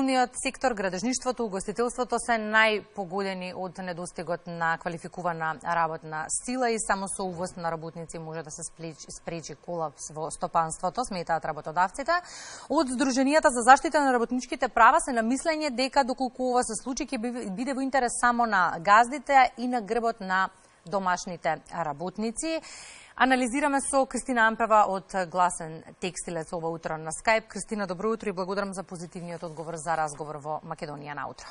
Комуналниот сектор, градежништвото, угостителството се најпогодени од недостигот на квалификувана работна сила и само со увоз на работници може да се спречи колапс во стопанството, сметаат работодавците. Од Сдруженијата за заштита на работничките права се на мислење дека доколку ова се случи ќе биде во интерес само на газдите и на грбот на домашните работници. Анализираме со Кристина Ампева од Гласен текстилец ова утро на Скайп. Кристина, добро утро и благодарам за позитивниот одговор за разговор во Македонија на утро.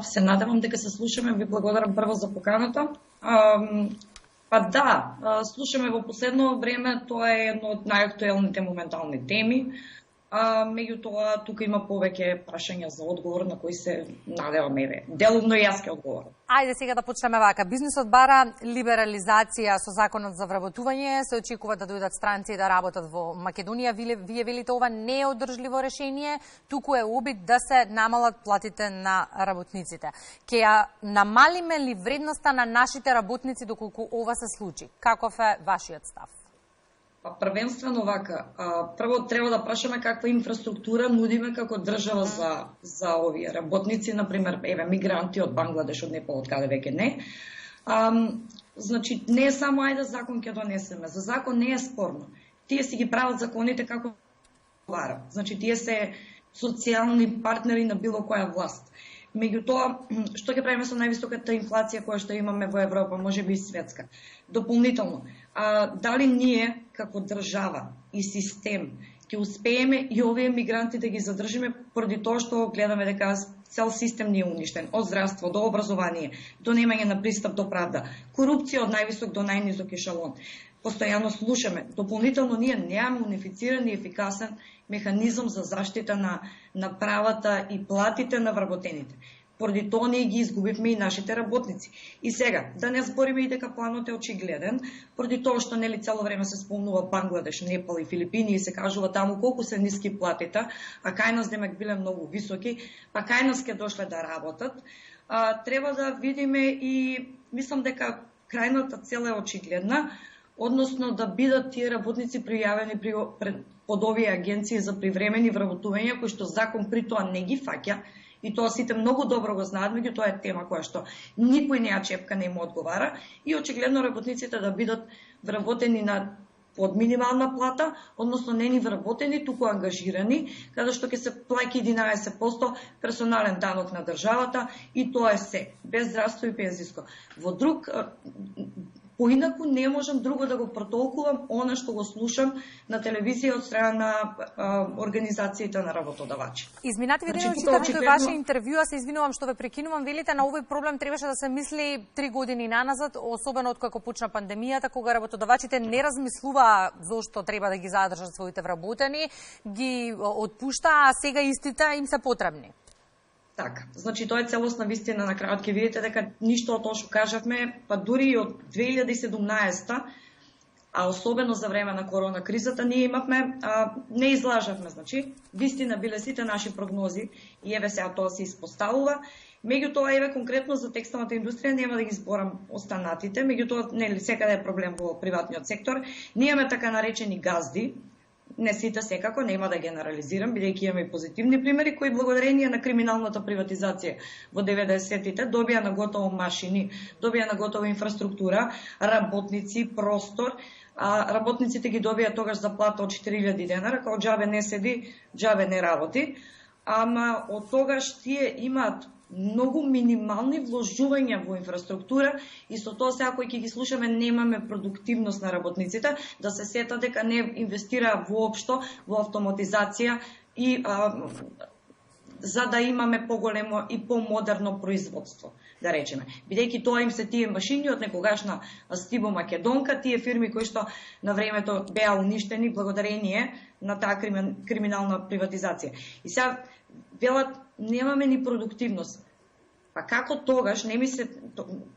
Се надевам дека се слушаме. Ви благодарам прво за поканата. Слушаме во последно време, тоа е едно од најактуелните моментални теми. Меѓутоа, тука има повеќе прашања за одговор на кои се надеваме. Делумно јас ќе одговорам. Ајде сега да почнеме вака. Бизнисот бара либерализација со законот за вработување. Се очекува да дојдат странци да работат во Македонија. Вие велите ова не е одржливо решение, туку е обид да се намалат платите на работниците. Ке ја намалиме ли вредноста на нашите работници доколку ова се случи? Каков е вашиот став? Првенствено вака, прво треба да прашаме каква инфраструктура нудиме како држава за овие работници, например, мигранти од Бангладеш, од Непал, од каде веќе не. Значи, не е само ајде закон ќе донесеме, за закон не е спорно. Тие си ги прават законите како вара. Значи, тие се социјални партнери на било која власт. Меѓутоа, што ќе правиме со највисоката инфлација која што имаме во Европа, можеби и светска? Дополнително, дали ние како држава и систем ќе успееме и овие мигранти да ги задржиме поради тоа што гледаме дека цел систем ни е уништен, од здравство до образование, до немање на пристап до правда, корупција од највисок до најнизок ешалон. Постојано слушаме. Дополнително ние немаме унифициран и ефикасен механизам за заштита на правата и платите на вработените. Поради тоа ние ги изгубивме и нашите работници. И сега, да не збориме и дека планот е очигледен, поради тоа што нели цело време се спомнува Бангладеш, Непал и Филипини и се кажува таму колку се ниски платите, а кај нас демек биле многу високи, па кај нас ќе дошле да работат. Треба да видиме и мислам дека крајната цел е очигледна, односно да бидат тие работници пријавени под овие агенции за привремени вработувања, кои што закон при тоа не ги фаќа, и тоа сите многу добро го знаат, меѓу тоа е тема која што никој не ја чепка, не им одговара, и очигледно работниците да бидат вработени под минимална плата, односно не ни вработени, туку ангажирани, каде што ќе се плаќа 11% персонален данок на државата, и тоа е се, без здравство и пензиско. Поинаку не можам друго да го протолкувам она што го слушам на телевизија од страна на организациите на работодавачи. Изминативи ден читав некој ваше интервјуа, се извинувам што ве прекинувам, велите на овој проблем требаше да се мисли 3 години наназад, особено од како почна пандемијата, кога работодавачите не размислуваа зошто треба да ги задржат своите вработени, ги отпушта, а сега истите им се потребни. Така, значи тоа е целосна вистина, на крајот ќе видите дека ништо од тоа што кажавме, па дури и од 2017, а особено за време на корона кризата, ние имавме, не излажавме, значи, вистина биле сите наши прогнози и еве сега тоа се испоставува. Меѓутоа, еве конкретно за текстилната индустрија, нема да ги зборам останатите, меѓутоа, нели, секаде е проблем во приватниот сектор. Ние имаме така наречени газди, не сите секако, нема да генерализирам, бидејќи имаме и позитивни примери, кои благодарение на криминалната приватизација во 90-тите добија на готово машини, добија на готова инфраструктура, работници, простор, а работниците ги добија тогаш заплата од 4000 денара, као џабе не седи, џабе не работи, ама од тогаш тие имаат многу минимални вложувања во инфраструктура и со тоа сега кои ќе ги слушаме немаме продуктивност на работниците, да се сета дека не инвестира воопшто во автоматизација и за да имаме поголемо и помодерно производство, да речеме. Бидејќи тоа им се тие машини од некогашна Стибо Македонка, тие фирми кои што на времето беа уништени благодарение на таа криминална приватизација. И сега велат немаме ни продуктивност. Па како тогаш, не ми се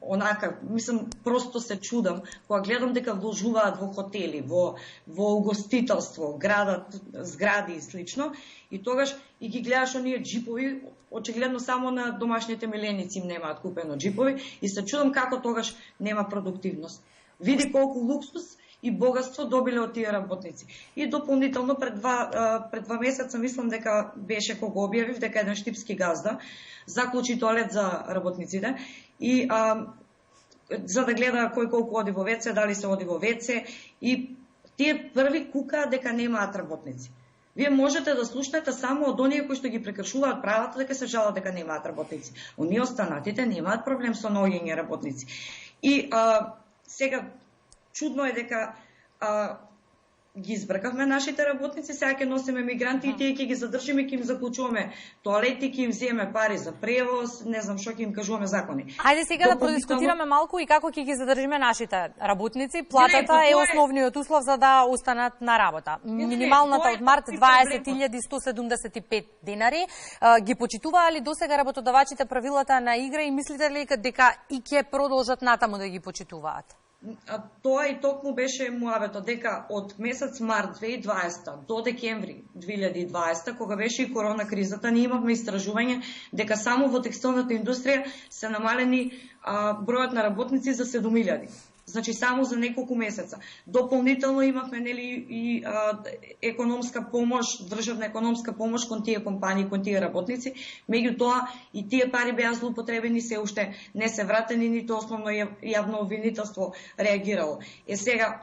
онака, мислам, просто се чудам, кога гледам дека вложуваат во хотели, во угостителство, градат згради и слично, и тогаш и ги гледаш оние джипови, очигледно само на домашните миленици им немаат купено джипови, и се чудам како тогаш нема продуктивност. Види колку луксус и богатство добиле од тие работници. И дополнително пред два месеца мислам дека беше кога објавив дека еден штипски газда заклучи тоалет за работниците и за да гледа кој колку оди во ВЦ, дали се оди во ВЦ, и тие први кукаат дека немаат работници. Вие можете да слушнете само од оние кои што ги прекршуваат правата дека се жалат дека немаат работници. Оние останатите немаат проблем со наоѓање работници. И сега чудно е дека ги избркавме нашите работници, сега ќе носиме мигранти и тие ќе ги задржиме, ќе им заклучуваме тоалети, ќе им земеме пари за превоз, не знам што ќе им кажуваме закони. Ајде сега да продискутираме малку и како ќе ги задржиме нашите работници. Платата е основниот услов за да останат на работа. Минималната од март 20.175 денари. Ги почитуваа ли досега работодавачите правилата на игра и мислите ли дека и ќе продолжат натаму да ги почитуваат? Тоа и токму беше муавето, дека од месец март 2020 до декември 2020, кога беше и корона кризата, ние имавме истражување дека само во текстилната индустрија се намалени бројот на работници за 7.000. Значи само за неколку месеца. Дополнително имавме и економска помош, државна економска помош кон тие компании, кон тие работници. Меѓутоа и тие пари беа злоупотребени, се уште не се вратени, ниту основно јавно обвинителство реагирало. Сега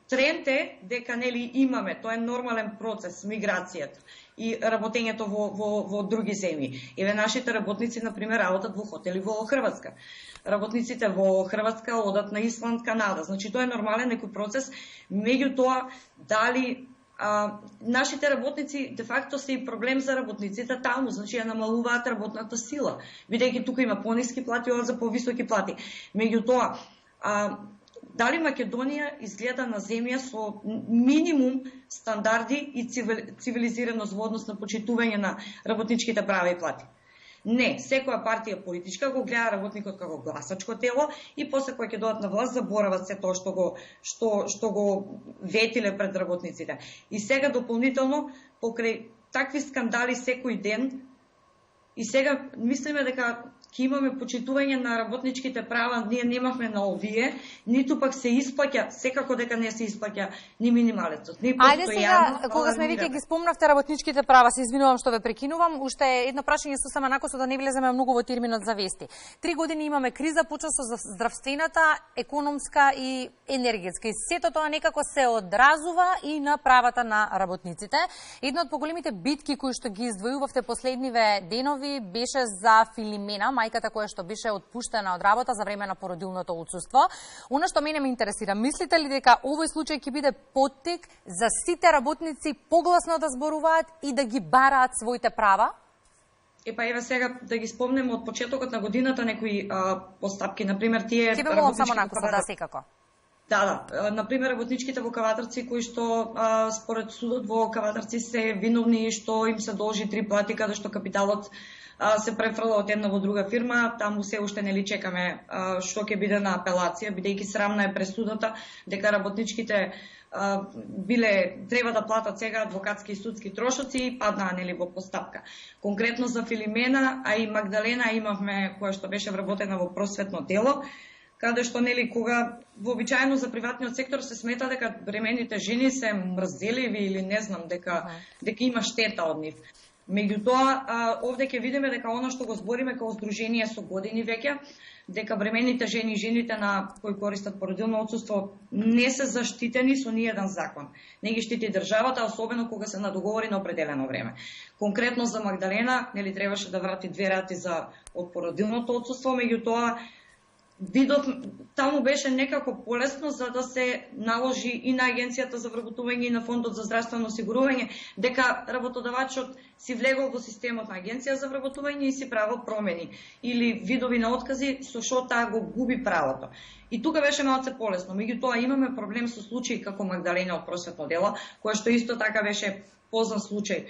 тренд е дека имаме, тоа е нормален процес, миграцијата и работењето во други земји. Еве нашите работници, например, работат во хотели во Хрватска. Работниците во Хрватска одат на Исланд, Канада. Значи, тоа е нормален некој процес. Меѓутоа, дали нашите работници, де факто се и проблем за работниците таму, значи ја намалуваат работната сила, бидејќи тука има пониски плати, одат за повисоки плати. Меѓутоа, дали Македонија изгледа на земја со минимум стандарди и цивилизираност во однос на почитување на работничките права и плати? Не, секоја партија политичка го гледа работникот како гласачко тело и после кога ќе додат на власт заборават се тоа што го ветиле пред работниците. И сега дополнително покрај такви скандали секој ден и сега мислиме дека ќе имаме почитување на работничките права, ние немавме на овие, ниту пак се исплаќа, секако дека не се исплаќа ни минималецот, ни постојано. Ајде сега, кога сме веќе ги спомнавте работничките права, се извинувам што ве прекинувам, уште едно прашање сосема накосо да не влеземе многу во терминот за вести. 3 години имаме криза, почна со здравствената, економска и енергетска. И сето тоа некако се одразува и на правата на работниците. Една од поголемите битки кои што ги издвојувавте последниве денови беше за Филимена, мајката која што беше отпуштена од работа за време на породилното отсуство. Она што мене ме интересира, мислите ли дека овој случај ќе биде поттик за сите работници погласно да зборуваат и да ги бараат своите права? Еве сега да ги спомнеме од почетокот на годината некои постапки, например тие ќе бе молам само накуса, да, секако. Да, например работничките во Каватарци кои што според судот во Каватарци се виновни што им се должи 3 плати каде што капиталот се префрла од една во друга фирма, таму се уште нели чекаме што ќе биде на апелација, бидејќи срамна е пресудата дека работничките треба да платат сега адвокатски и судски трошоци и паднаа нели во постапка. Конкретно за Филимена, а и Магдалена имавме која што беше вработена во просветно дело, каде што нели кога вообичаено за приватниот сектор се смета дека бремените жени се мрзеливи или не знам дека има штета од нив. Меѓутоа, овде ќе видиме дека оно што го збориме како здружение со години веќе, дека бремените жени и жените на кои користат породилно отсуство не се заштитени со ниеден закон. Не ги штити државата, особено кога се на договори на определено време. Конкретно за Магдалена, нели требаше да врати 2 рати за од породилното отсуство, меѓутоа видов таму беше некако полесно за да се наложи и на Агенцијата за вработување и на Фондот за здравствено осигурување дека работодавачот си влегол во системот на Агенција за вработување и си правил промени или видови на откази со што таа го губи правото. И тука беше малце полесно. Меѓутоа имаме проблем со случаи како Магдалена од просветно дело, која што исто така беше познат случај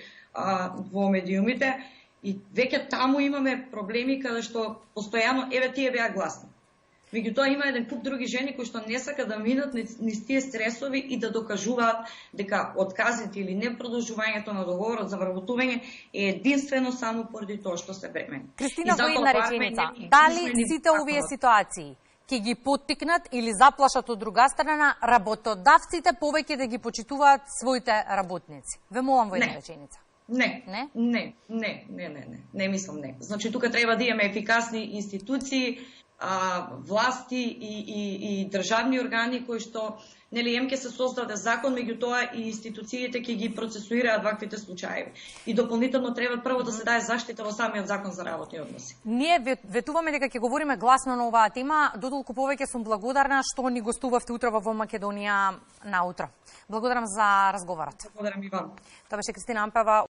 во медиумите и веќе таму имаме проблеми каде што постојано тие беа гласни. Меѓутоа има еден куп други жени кои што не сака да минат низ тие стресови и да докажуваат дека отказите или непродолжувањето на договорот за вработување е единствено само поради тоа што се бремени. Кристина, во една реченица, дали сите овие ситуации ќе ги поттикнат или заплашат од друга страна работодавците повеќе да ги почитуваат своите работници? Ве молам во една реченица. Не мислам не. Значи тука треба да имаме ефикасни институции, власти и државни органи кои што нели ќе се создаде закон, меѓутоа и институциите ќе ги процесуираат ваквите случаи. И дополнително треба прво да се даде заштита во самиот закон за работни односи. Ние ветуваме дека ќе говориме гласно на оваа тема, дотолку повеќе сум благодарна што ни гостувавте утре во Македонија наутро. Благодарам за разговорот. Благодарам и вам. Тоа беше Кристина Ампева.